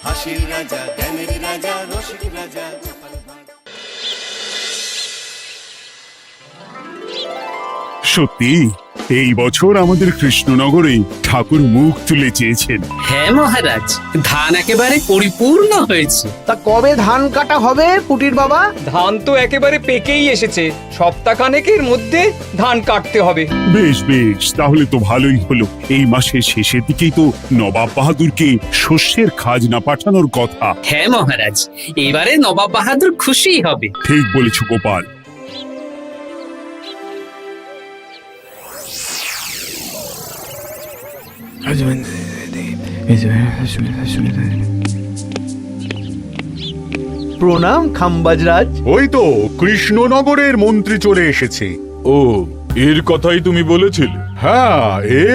হাসির রাজা, জ্ঞানের রাজা, রসিক রাজা। সত্যি এই বছর আমাদের কৃষ্ণনগরে ঠাকুর মুখ তুলে চেয়েছেন। হ্যাঁ মহারাজ, ধান একেবারে পরিপূর্ণ হয়েছে। তা কবে ধান কাটা হবে পুটির বাবা? ধান তো একেবারে পেকেই এসেছে, সপ্তাহখানেকের মধ্যে ধান কাটতে হবে। বেশ বেশ, তাহলে তো ভালোই হলো। এই মাসের শেষের দিকেই তো নবাব বাহাদুরকে শস্যের খাজনা পাঠানোর কথা। হ্যাঁ মহারাজ, এবারে নবাব বাহাদুর খুশি হবে। ঠিক বলেছ গোপাল। প্রণাম খাম্বাজরাজ। ওই তো কৃষ্ণনগরের মন্ত্রী চলে এসেছে। ও, এর কথাই তুমি বলেছিলে? হ্যাঁ,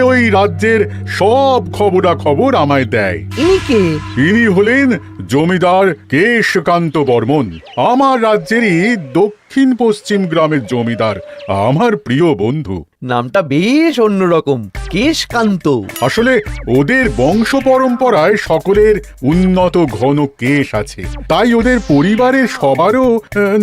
ওই রাজ্যের সব খবরাখবর আমায় দেয়। ইনি কে? ইনি হলেন জমিদার কেশকান্ত বর্মন, আমার রাজ্যেরই দক্ষিণ পশ্চিম গ্রামের জমিদার, আমার প্রিয় বন্ধু। নামটা বেশ অন্যরকম, কেশকান্ত। আসলে ওদের বংশ পরম্পরায় সকলের উন্নত ঘন কেশ আছে, তাই ওদের পরিবারের সবারও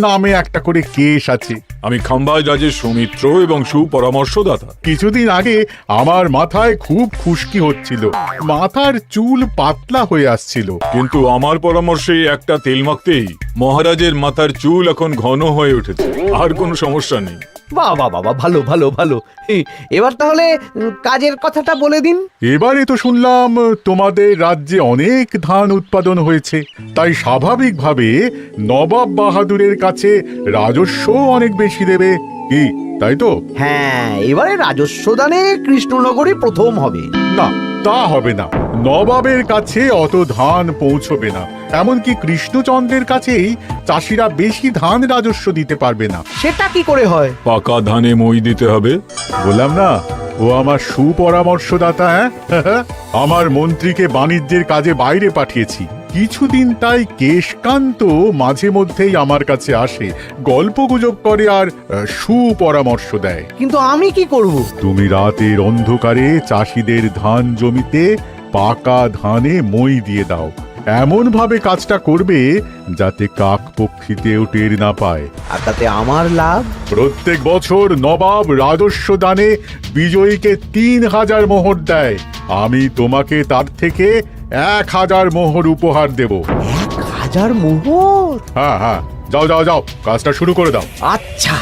নামে একটা করে কেশ আছে। আমি খাম্বাজ রাজের সৌমিত্র এবং সুপরামর্শদাতা। কিছুদিন আগে আমার মাথায় খুব খুশকি হচ্ছিল, মাথার চুল পাতলা হয়ে আসছিল। কিন্তু আমার পরামর্শে একটা তেল মাখতেই মহারাজের মাথার চুল এখন ঘন হয়ে উঠেছে, আর কোনো সমস্যা নেই। বাবা বাবা, ভালো ভালো ভালো। এবার তাহলে কাজের কথাটা বলে দিন। এবারে তো শুনলাম তোমাদের রাজ্যে অনেক ধান উৎপাদন হয়েছে, তাই স্বাভাবিকভাবে নবাব বাহাদুরের কাছে রাজস্ব অনেক বেশি দেবে, কি তাই তো? হ্যাঁ, এবারে রাজস্ব দানে কৃষ্ণনগরই প্রথম হবে। না, তা হবে না। নবাবের কাছে অত ধান পৌঁছবে না, এমনকি কৃষ্ণচন্দ্রের কাছেই চাষিরা বেশি ধান রাজস্ব দিতে পারবে না। সেটা কি করে হয়? পাকা ধানে মই দিতে হবে। বললাম না, ও আমার সুপরামর্শদাতা। হ্যাঁ, আমার মন্ত্রীকে বাণিজ্যের কাজে বাইরে পাঠিয়েছি কিছুদিন, তাই কেশকান্ত মাঝে মধ্যেই আমার কাছে আসে, গল্পগুজব করে আর সুপরামর্শ দেয়। কিন্তু আমি কি করব? তুমি রাতের অন্ধকারে চাষিদের ধান জমিতে পাকা ধানে মই দিয়ে দাও, এমন ভাবে কাজটা করবে যাতে কাকপক্ষীতেও টের না পায়। আর তাতে আমার লাভ? প্রত্যেক বছর নবাব রাজস্ব দানে বিজয়ীকে 3000 মোহর দেয়, আমি তোমাকে তার থেকে 1000 মোহর উপহার দেব। 1000 মোহর? হ্যাঁ হ্যাঁ, যাও যাও যাও, কাজটা শুরু করে দাও। আচ্ছা।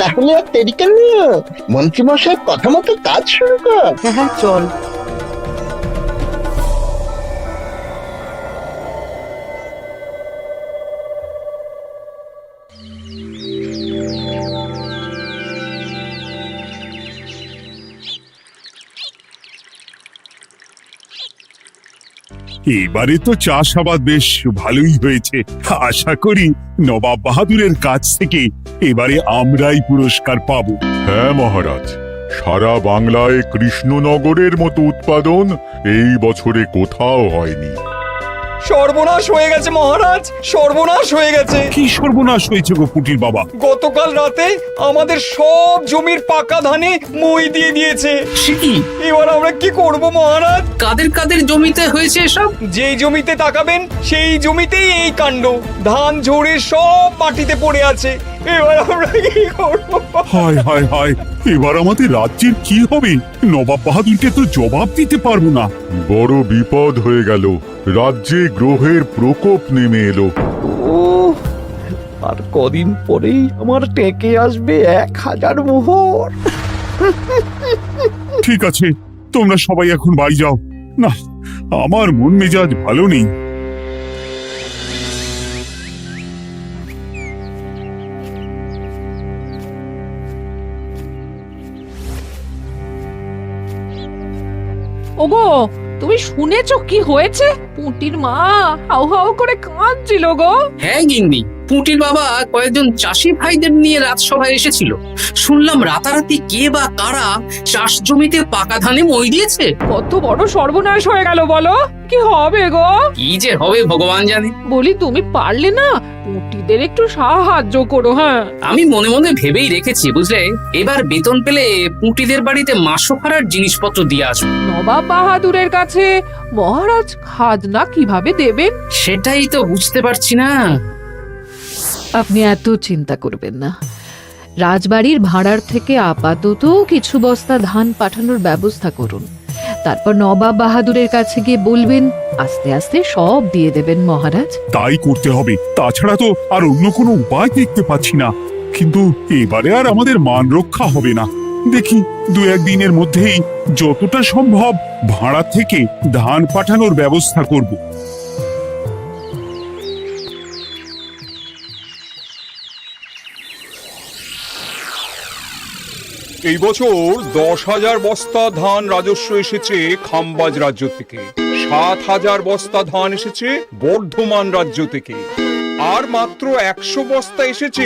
তাহলে আর দেরি কেন, মন্ত্রী মশাইয়ের কথা মতো কাজ শুরু কর। হ্যাঁ হ্যাঁ, চল। এবারে তো চাষাবাদ বেশ ভালোই হয়েছে। আশা করি নবাব বাহাদুরের কাছ থেকে এবারে আমরাই পুরস্কার পাবো। হ্যাঁ মহারাজ, সারা বাংলায় কৃষ্ণনগরের মতো উৎপাদন এই বছরে কোথাও হয়নি। সর্বনাশ হয়ে গেছে মহারাজ, সর্বনাশ হয়ে গেছে। কি সর্বনাশ হয়েছে গো পুটির বাবা? গতকাল রাতে আমাদের সব জমির পাকা ধানে মই দিয়ে দিয়েছে। সে কি? এবার আমরা কি করব মহারাজ? কাদের কাদের জমিতে হয়েছে এসব? যেই জমিতে তাকাবেন সেই জমিতেই এই কাণ্ড, ধান ঝরে সব মাটিতে পড়ে আছে। এবার আমরা কি করব? হায় হায় হায়, এবার আমাদের রাজ্যের কি হবে? নবাব বাহাদুরকে তো জবাব দিতে পারবো না। বড় বিপদ হয়ে গেল, রাজ্যে গ্রহের প্রকোপ নেমে এলো। ও, আর কদিন পরেই আমার টেকে আসবে 1000 মোহর। ঠিক আছে, তোমরা সবাই এখন বাড়ি যাও। না, আমার মন মেজাজ ভালো নেই। ওগো, তুমি শুনেছো কি হয়েছে? পুঁটির মা হাউ হাউ করে কাঁদছিল গো। হ্যাঁ গিন্নি, পুঁটির বাবা কয়েকজন চাষি ভাইদের নিয়ে রাজসভায় এসেছিল। শুনলাম রাতারাতি কে বা কারা চাষ জমিতে পাকা ধানে মই দিয়েছে। কত বড় সর্বনাশ হয়ে গেল বলো, কি হবে গো? কি যে হবে ভগবান জানে। বলি তুমি পারলে না পুটিদের একটু সাহায্য করো। হ্যাঁ, আমি মনে মনে ভেবেই রেখেছি বুঝলে, এবার বেতন পেলে পুঁটিদের বাড়িতে মাসোহারার জিনিসপত্র দিয়ে আসবো। নবাব বাহাদুরের কাছে মহারাজ খাজনা কিভাবে দেবেন? সেটাই তো বুঝতে পারছি না। আপনি এত চিন্তা করবেন না। রাজবাড়ির ভাড়ার থেকে আপাতত কিছু বস্তা ধান পাঠানোর ব্যবস্থা করুন। তারপর নবাব বাহাদুরের কাছে গিয়ে বলবেন, আস্তে আস্তে সব দিয়ে দেবেন মহারাজ। তাই করতে হবে, তাছাড়া তো আর অন্য কোনো উপায় দেখতে পাচ্ছি না। কিন্তু এবারে আর আমাদের মান রক্ষা হবে না। দেখি 2-1 দিনের মধ্যেই যতটা সম্ভব ভাড়া থেকে ধান পাঠানোর ব্যবস্থা করব। এই বছর 10,000 বস্তা ধান রাজস্ব এসেছে খাম্বাজ রাজ্য থেকে, 7,000 বস্তা ধান এসেছে বর্ধমান রাজ্য থেকে, আর মাত্র 100 বস্তা এসেছে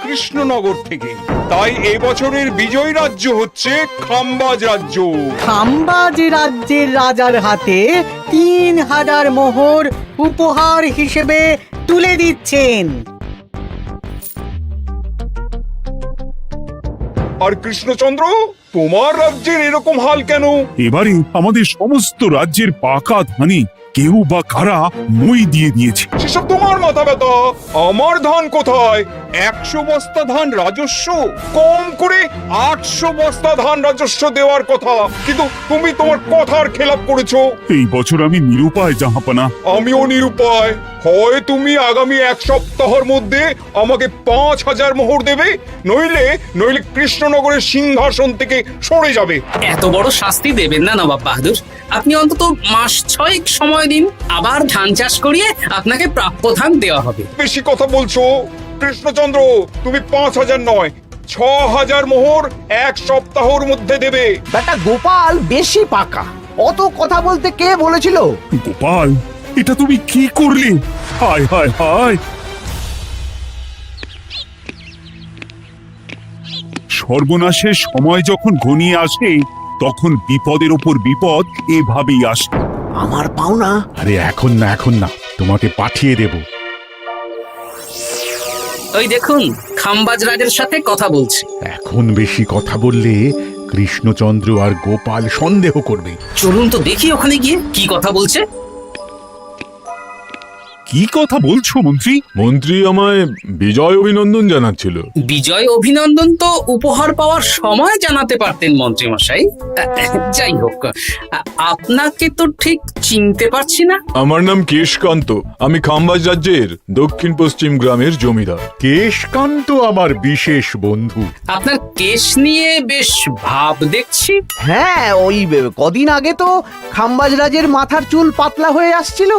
কৃষ্ণনগর থেকে। তাই এই বছরের বিজয়ী রাজ্য হচ্ছে খাম্বাজ রাজ্য। খাম্বাজ রাজ্যের রাজার হাতে 3,000 মোহর উপহার হিসেবে তুলে দিচ্ছেন। আর কৃষ্ণচন্দ্র, তোমার রাজ্যের এরকম হাল কেন? এবারে আমাদের সমস্ত রাজ্যের পাকা ধানে কেউ বা কারা মই দিয়ে দিয়েছে। সেসব তোমার মাথা ব্যথা। আমার ধান কোথায়? 100 বস্তা ধান রাজস্ব, কম করে 800 বস্তা ধান রাজস্ব দেওয়ার কথা, কিন্তু তুমি তোমার কথার খেলাপ করেছো। এই বছর আমি নিরুপায় জাহাপানা। আমিও নিরুপায়। হয় তুমি আগামী 1 সপ্তাহের মধ্যে আমাকে 5,000 মোহর দেবে, নইলে কৃষ্ণনগরের সিংহাসন থেকে সরে যাবে। এত বড় শাস্তি দেবেন না নবাব বাহাদুর। আপনি অন্তত মাস 6 সময় দিন, আবার ধান চাষ করিয়ে আপনাকে প্রাপ্য ধান দেওয়া হবে। বেশি কথা বলছো কৃষ্ণচন্দ্র। তুমি 5,000 নয়, 6,000 মোহর 1 সপ্তাহের মধ্যে দেবে। বেটা গোপাল বেশি পাকা, অত কথা বলতে কে বলেছিল? গোপাল, এটা তুমি কি করলে? হায় হায় হায়! সর্বনাশের সময় যখন ঘনিয়ে আসে তখন বিপদের ওপর বিপদ এভাবেই আসে। আমার পাওনা। আরে এখন না, তোমাকে পাঠিয়ে দেব। ওই দেখুন, খাম্বাজ রাজের সাথে কথা বলছে। এখন বেশি কথা বললে কৃষ্ণচন্দ্র আর গোপাল সন্দেহ করবে। চলুন তো দেখি ওখানে গিয়ে কি কথা বলছে। কি কথা বলছো মন্ত্রী? মন্ত্রী আমায় বিজয় অভিনন্দন জানাচ্ছিল। বিজয় অভিনন্দন তো উপহার পাওয়ার সময় জানাতে পারতেন মন্ত্রী মশাই। যাই হোক, আপনাকে তো ঠিক চিনতে পারছি না। আমার নাম কেশকান্ত, আমি খাম্বাজ রাজ্যের দক্ষিণ পশ্চিম গ্রামের জমিদার। কেশকান্ত আমার বিশেষ বন্ধু। আপনার কেশ নিয়ে বেশ ভাব দেখছি। হ্যাঁ, ওই কদিন আগে তো খাম্বাজ রাজের মাথার চুল পাতলা হয়ে আসছিল,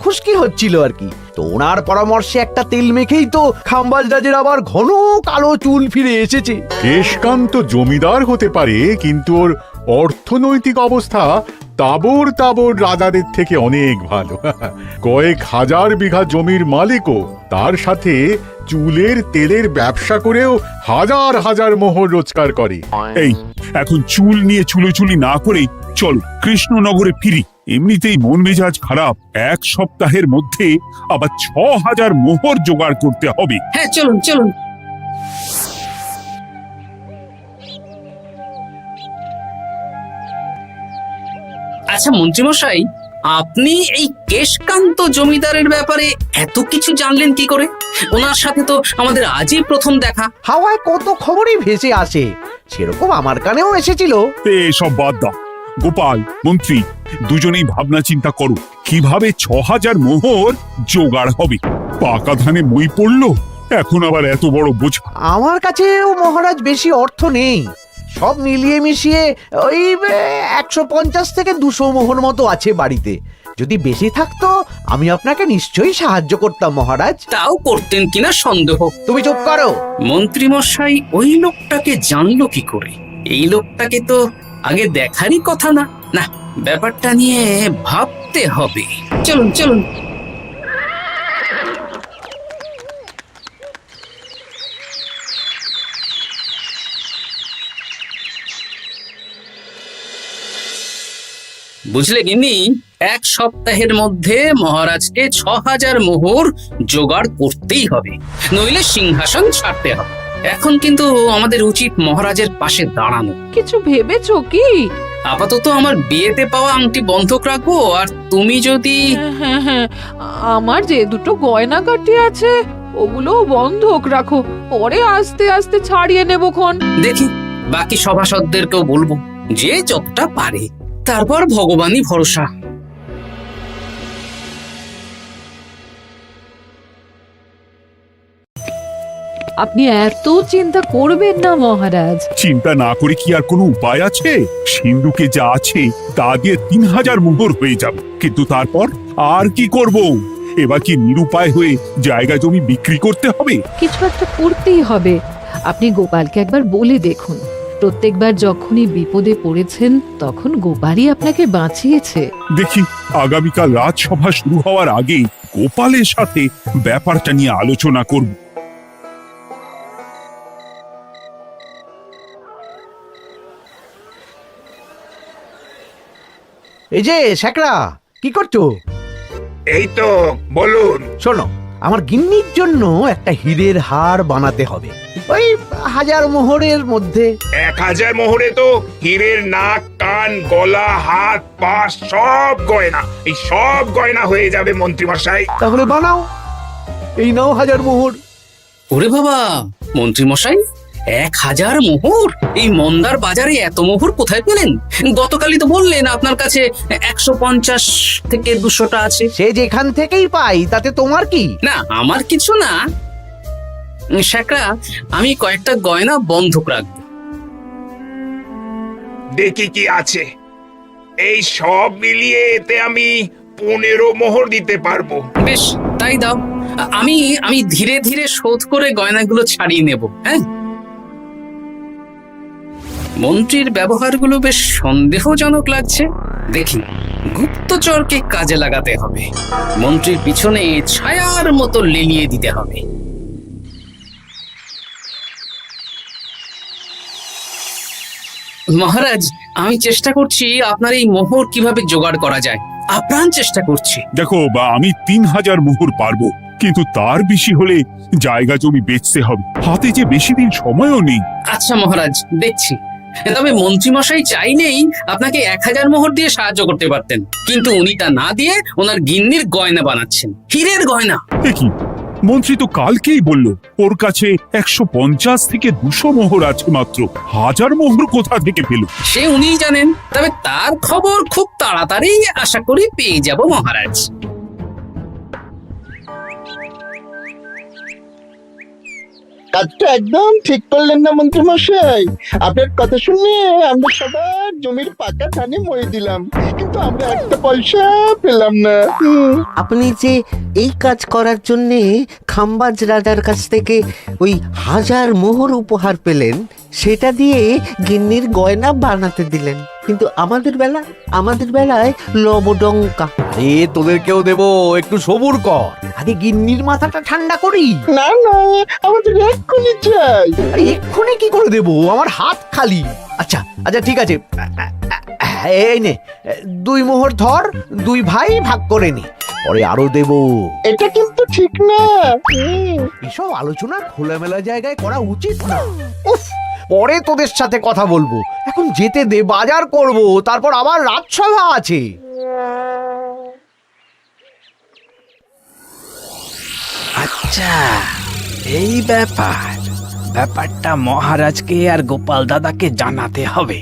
খুশকি হচ্ছিল আর কি। তো ওনার পরামর্শে একটা তেল মেখেই তো খাম্বাজ রাজের আবার ঘন কালো চুল ফিরে এসেছে। কেশকান্ত জমিদার হতে পারে, কিন্তু ওর অর্থনৈতিক অবস্থা তাবর রাজাদের থেকে অনেক ভালো। কয়েক হাজার বিঘা জমির মালিকও, তার সাথে চুলের তেলের ব্যবসা করেও হাজার হাজার মোহর রোজগার করে। এই এখন চুল নিয়ে চুলোচুলি না করে চলো কৃষ্ণনগরে ফিরি। এমনিতেই মন মেজাজ খারাপ, 1 সপ্তাহের মধ্যে আবার 6,000 মোহর জোগাড় করতে হবে। হ্যাঁ, চলুন চলুন। আচ্ছা মন্ত্রীমশাই, আপনি এই কেশকান্ত জমিদারের ব্যাপারে এত কিছু জানলেন কি করে? ওনার সাথে তো আমাদের আজই প্রথম দেখা। হাওয়ায় কত খবরই ভেসে আসে, সেরকম আমার কানেও এসেছিল। এসব বাদ দাও। গোপাল, মন্ত্রী, দুজনেই ভাবনা চিন্তা করো কিভাবে 6,000 মোহর জোগাড় হবে। পাকা ধানে মই পড়লো, এখন আবার এত বড় বোঝা। আমার কাছেও মহারাজ বেশি অর্থ নেই, সব মিলিয়ে মিশিয়ে ওই 150 থেকে 200 মোহর মতো আছে বাড়িতে। যদি বেশি থাকতো আমি আপনাকে নিশ্চয়ই সাহায্য করতাম মহারাজ। তাও করতেন কিনা সন্দেহ। তুমি চুপ করো। মন্ত্রীমশাই ওই লোকটাকে জানলো কি করে? এই লোকটাকে তো আগে দেখারই কথা না। না, ব্যাপারটা নিয়ে ভাবতে হবে। চলুন চলুন। বুঝলে গিন্নি, 1 সপ্তাহের মধ্যে মহারাজকে 6000 মোহর জোগাড় করতেই হবে, নইলে সিংহাসন ছাড়তে হবে। এখন কিন্তু আমাদের উচিত মহারাজের পাশে দাঁড়ানো। কিছু ভেবেছো কি? আপাতত আমার বিয়েতে পাওয়া আংটি বন্ধক রাখবো, আর তুমি যদি হ্যাঁ হ্যাঁ, আমার যে দুটো গয়নাগাটি আছে ওগুলো বন্ধক রাখো, পরে আস্তে আস্তে ছাড়িয়ে নেবো খন। দেখি বাকি সভাসদদেরকেও বলবো, যে যতটা পারে, তারপর ভগবানই ভরসা। আপনি এত চিন্তা করবেন না মহারাজ। চিন্তা না করে কি আর কোনো উপায় আছে? সিন্ধুকে যা আছে তা দিয়ে 3000 মোহর হয়ে যাবে, কিন্তু তারপর আর কি করব? এবার কি নিরুপায় হয়ে জায়গা জমি বিক্রি করতে হবে? কিছু একটা করতেই হবে। আপনি গোপালকে একবার বলে দেখুন, প্রত্যেকবার যখনই বিপদে পড়েছেন তখন গোপালই আপনাকে বাঁচিয়েছে। দেখি আগামীকাল রাজসভা শুরু হওয়ার আগে গোপালের সাথে ব্যাপারটা নিয়ে আলোচনা করব। এই যে শেখরা, কি করছো? এই তো, বলুন। শোনো, আমার গিন্নির জন্য একটা হীরের হার বানাতে হবে, ওই 1000 মোহরের মধ্যে। 1000 মোহরে তো হীরের নাক, কান, গলা, হাত, পা সব গয়না, এই সব গয়না হয়ে যাবে মন্ত্রী মশাই। তাহলে বানাও, এই নাও 1000 মোহর। ওরে বাবা, মন্ত্রী মশাই, 1000 মোহর! এই মন্দার বাজারে এত মোহর কোথায় পেলেন? গতকালই তো বললেন আপনার কাছে 150 থেকে 200টা আছে। সে যেখান থেকেই পাই, তাতে তোমার কি? না, আমার কিছু না। শেখরা, আমি কয়েকটা গয়না বন্ধক রাখবো। দেখি কি আছে। এই সব মিলিয়ে এতে আমি 15 মোহর দিতে পারবো। বেশ, তাই দাও। আমি ধীরে ধীরে শোধ করে গয়নাগুলো ছাড়িয়ে নেব। হ্যাঁ, মন্ত্রীর ব্যবহারগুলো বেশ সন্দেহজনক লাগছে। দেখি, গুপ্তচরকে কাজে লাগাতে হবে, মন্ত্রীর পিছনে ছায়ার মতো লেলিয়ে দিতে হবে। মহারাজ, আমি চেষ্টা করছি আপনার এই মোহর কিভাবে জোগাড় করা যায়, আপ্রাণ চেষ্টা করছি। দেখো, আমি 3000 মোহর পারবো, কিন্তু তার বেশি হলে জায়গা জমি বেচতে হবে, হাতে যে বেশি দিন সময়ও নেই। আচ্ছা মহারাজ, দেখছি। তবে মন্ত্রীমশাই চাইলেই আপনাকে 1000 মোহর দিয়ে সাহায্য করতে পারতেন, কিন্তু উনি তা না দিয়ে ওনার গিন্নির গয়না বানাচ্ছেন, হীরের গয়না। দেখি, মন্ত্রী তো কালকেই বলল ওর কাছে 150 থেকে 200 মোহর আছে মাত্র। 1000 মোহর কোথা থেকে পেল? সে উনিই জানেন। তবে তার খবর খুব তাড়াতাড়ি আশা করি পেয়ে যাব মহারাজ। কাজটা একদম ঠিক করলেন না মন্ত্রী মশাই। আপনার কথা শুনে আমরা সবার জমির পাকা ধানে মই দিলাম, কিন্তু আমরা একটা পয়সা পেলাম না। আপনি যে এই কাজ করার জন্যে খাম্বাজ রাজার কাছ থেকে ওই 1000 মোহর উপহার পেলেন, সেটা দিয়ে গিন্নির গয়না বানাতে দিলেন, কিন্তু আমাদের বেলায় লবডঙ্কা। তোদেরকেও দেবো, একটু সবুর কর, আগে গিন্নির মাথাটা ঠান্ডা করি। না না, আমাদের এক্ষুনি চাই। আরে এক্ষুনি কি করে দেবো, আমার হাত খালি। আচ্ছা আচ্ছা, ঠিক আছে, এই নে 2 মোহর ধর, 2 ভাই ভাগ করে নি, পরে আরো দেবো। এটা কিন্তু ঠিক না। এসব আলোচনা খোলামেলা জায়গায় করা উচিত না। উফ, পরে তোদের সাথে কথা বলবো, এখন যেতে দে, বাজার করব, তারপর আবার রাজসভা আছে। আচ্ছা, এই ব্যাপারটা মহারাজকে আর গোপাল দাদাকে জানাতে হবে।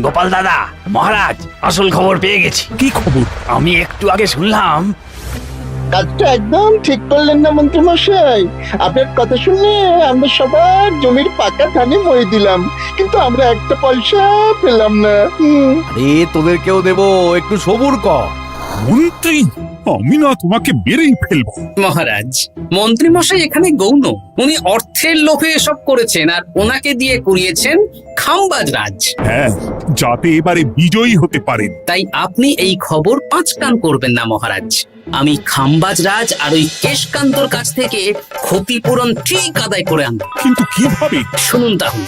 গোপাল দাদা, মহারাজ আসল খবর পেয়ে গেছি। কি খবর? আমি একটু আগে শুনলাম। কাজটা একদম ঠিক করলেন না মন্ত্রী মশাই। আপনার কথা শুনে আমরা সবার জমির পাকা ধানে মই দিলাম, কিন্তু আমরা একটা পয়সা পেলাম না। আরে তোদেরকেও দেবো, একটু সবুর কর। মন্ত্রী, আমি না তোমাকে বেরেই ফেলবো। মহারাজ, মন্ত্রী মশাই এখানে গৌণ, উনি অর্থের লোভে এসব করেছেন, আর ওনাকে দিয়ে করিয়েছেন খাম্বাজ রাজ। হ্যাঁ, যাতে এবারে বিজয়ী হতে পারেন। তাই আপনি এই খবর 5 কান করবেন না মহারাজ। আমি খাম্বাজ রাজ আর ওই কেশকান্তর কাছ থেকে ক্ষতিপূরণ ঠিক আদায় করে আনব। কিন্তু কিভাবে? শুনুন তাহলে।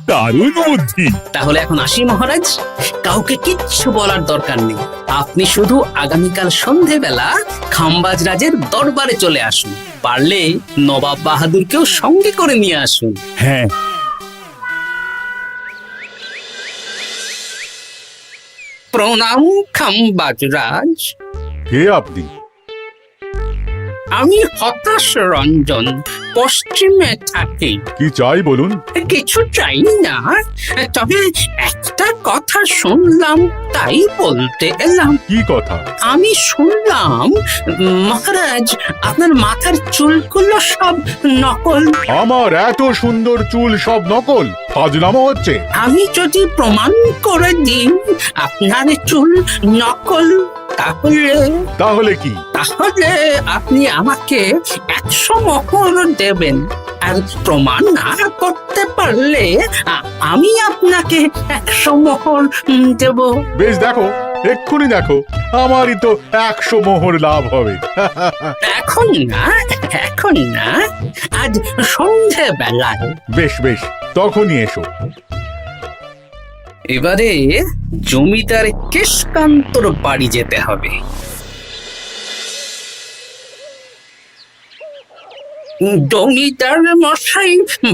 দারুণ বুদ্ধি। তাহলে এখন আসি মহারাজ, কাউকে কিচ্ছু বলার দরকার নেই। আপনি শুধু আগামীকাল সন্ধেবেলা খাম্বাজ রাজের দরবারে চলে আসুন, পারলে নবাব বাহাদুরকেও সঙ্গে করে নিয়ে আসুন। হ্যাঁ, প্রণাম খাম্বাজ রাজ। কে আপনি? আমি হতাশ রঞ্জন, পশ্চিমে থাকি। কি চাই বলুন? কিছু চাই না, তবে একটা কথা শুনলাম তাই বলতে এলাম। কি কথা? আমি শুনলাম মহারাজ আপনার মাথার চুলগুলো সব নকল। আমার এত সুন্দর চুল সব নকল? ফাজলামো হচ্ছে। আমি যদি প্রমাণ করে দিই আপনার চুল নকল, তাহলে কি? তাহলে আপনি আমাকে 100 মোহর দেবেন, আর প্রমাণ না করতে পারলে আমি আপনাকে 100 মোহর দেব। বেশ, দেখো, এক্ষুনি দেখো, আমারই তো 100 মোহর লাভ হবে। এখন না, এখন না, আজ সন্ধেবেলায়। বেশ বেশ, তখনই এসো। এবারে জমিদার কেশকান্তর বাড়ি যেতে হবে। জমিদার মশাই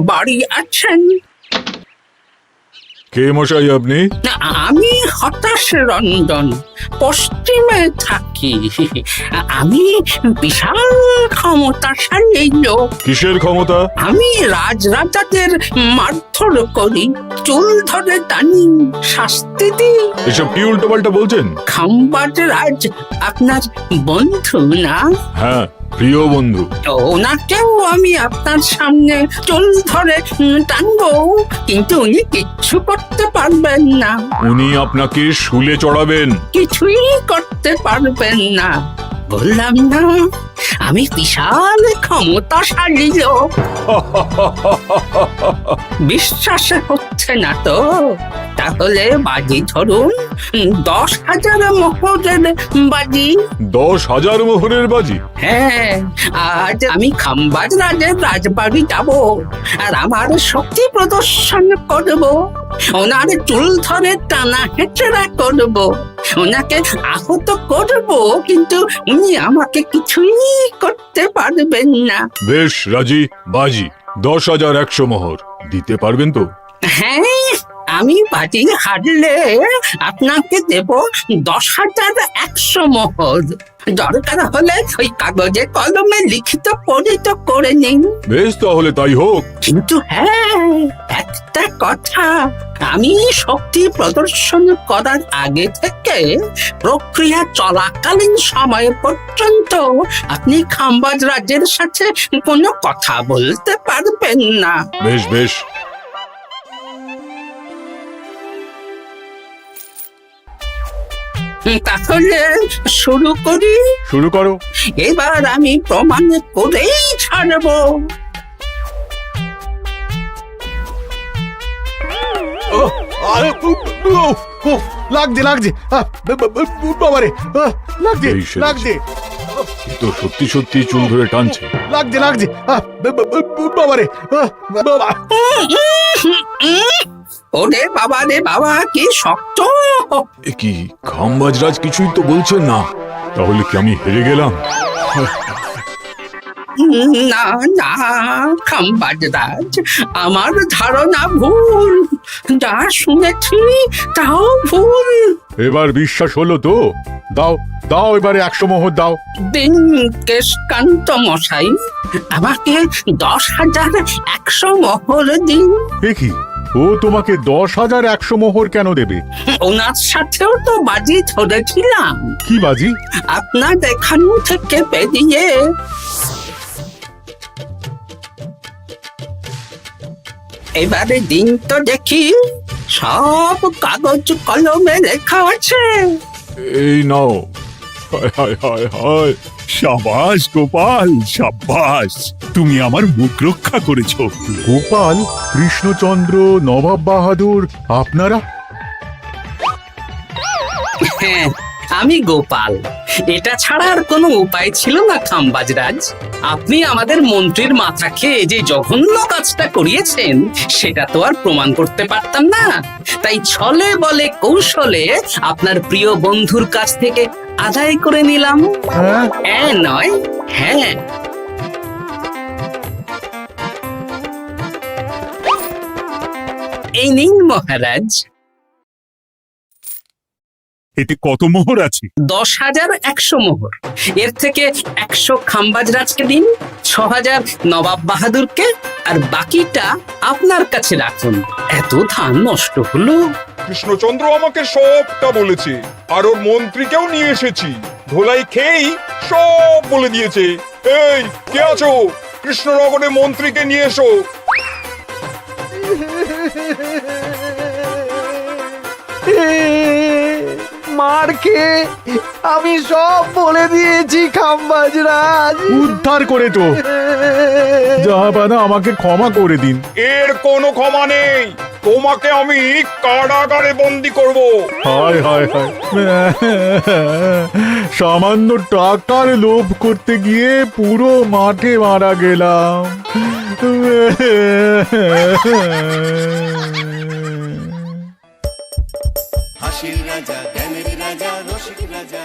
বাড়ি আছেন? কে মশাই আপনি? আমি হতাশ রঞ্জন, পশ্চিমে থাকি। আমি বিশাল ক্ষমতাশালী লোক। কিসের ক্ষমতা? আমি রাজরাজাদের মারধর করি, চুল ধরে টানি, শাস্তি দিই। এসব কি উল্টো পাল্টা বলছেন? খাম্বাজ রাজ আপনার বন্ধু না? হ্যাঁ, প্রিয় বন্ধু। ওনাকেও আমি আপনার সামনে চুল ধরে টানবো, কিন্তু উনি কিচ্ছু করতে পারবেন না। উনি আপনাকে শুলে চড়াবেন। কিছুই করতে পারবেন না, বললাম না আমি বিশাল ক্ষমতাশালী লোক। বিশ্বাস হচ্ছে না তো? তাহলে বাজি ধরুন, 10,000 মোহরের বাজি। 10,000 মোহরের বাজি? হ্যাঁ, আজ আমি খাম্বাজ রাজের রাজবাড়ি যাব, আর আমার শক্তি প্রদর্শন করব। ওনার চুল ধরে টানা হেঁচড়া করব, ওনাকে আহত করব, কিন্তু উনি আমাকে কিছুই করতে পারবেন না। বেশ, রাজি, বাজি। 10,100 মোহর দিতে পারবেন তো? হ্যাঁ, আমি বাজি হারলে আপনাকে দেব 10,100 মোহর। দরকার হলে ওই কাগজে কলমে লিখিত পরিত করে নিন। বেশ, তাহলে তাই হোক। কিন্তু হ্যাঁ, একটা কথা, আমি শক্তি প্রদর্শন করার আগে থেকে প্রক্রিয়া চলাকালীন সময় পর্যন্ত আপনি খাম্বাজ রাজের সাথে কোনো কথা বলতে পারবেন না। বেশ বেশ। তাহলে শুরু করি। শুরু করো। এবার আমি প্রমাণ করেই ছাড়বো। লাগছে লাগছে, বাবারে, লাগছে এই সেরেছে। লাগছে এ তো সত্যি সত্যি চুল ধরে টানছে। লাগছে লাগছে, বাবারে, বাবা। ওরে বাবা রে বাবা, কি শক্ত! এ কি, খাম্বাজরাজ কিছুই তো বলছেন না? তাহলে কি আমি হেরে গেলাম? না না খাম্বাজ রাজ, আমার ধারণা ভুল, যা শুনেছি তাও ভুল। এবার বিশ্বাস হলো তো? দাও দাও, এবারে 100 মোহর দাও। দিন কেশকান্ত মশাই, আমাকে 10,100 মোহর দিন। এ কি, ও তোমাকে 10,100 মোহর কেন দেবে? ওনার সাথেও তো বাজি ধরেছিলাম। কি বাজি? আপনার এখান থেকে বেরিয়ে এবারে দিন তো দেখি, সব কাগজ কলমে লেখা আছে। এই নাও। হায় হায় হায় হায়। সাবাস গোপাল, সাবাস, তুমি আমার মুখ রক্ষা করেছো। গোপাল, কৃষ্ণচন্দ্র, নবাব বাহাদুর, আপনারা? হ্যাঁ, আমি গোপাল। এটা ছাড়া আর কোনো উপায় ছিল না খাম্বাজরাজ। আপনি আমাদের মন্ত্রীর মাথা খেয়ে যে জঘন্য কাজটা করিয়েছেন সেটা তো আর প্রমাণ করতে পারতাম না, তাই ছলে বলে কৌশলে আপনার প্রিয় বন্ধুর কাছ থেকে আদায় করে নিলাম। হ্যাঁ নয়, হ্যাঁ। এই নিন মহারাজ। এতে কত মোহর আছে? 10,100 মোহর। এর থেকে 100 খাম্বাজরাজকে দিন, 6,000 নবাব বাহাদুরকে, আর বাকিটা আপনার কাছে রাখুন। এত ধান নষ্ট হলো। কৃষ্ণচন্দ্র আমাকে সবটা বলেছে, আর ওর মন্ত্রীকেও নিয়ে এসেছি। ধোলাই খেয়েই সব বলে দিয়েছে। এই কে আছো? কৃষ্ণনগরের মন্ত্রীকে নিয়ে এসো। মার খেয়ে আমি সব বলে দিয়েছি খাম্বাজরাজ। উদ্ধার করে তো জাহাপানা, আমাকে ক্ষমা করে দিন। এর কোনো ক্ষমা নেই, তোমাকে আমি কারাগারে বন্দি করব। হায় হায় হায়, সামান্য টাকার লোভ করতে গিয়ে পুরো মাঠে মারা গেলাম। হাসির রাজা, জ্ঞানের রাজা, রসিক রাজা।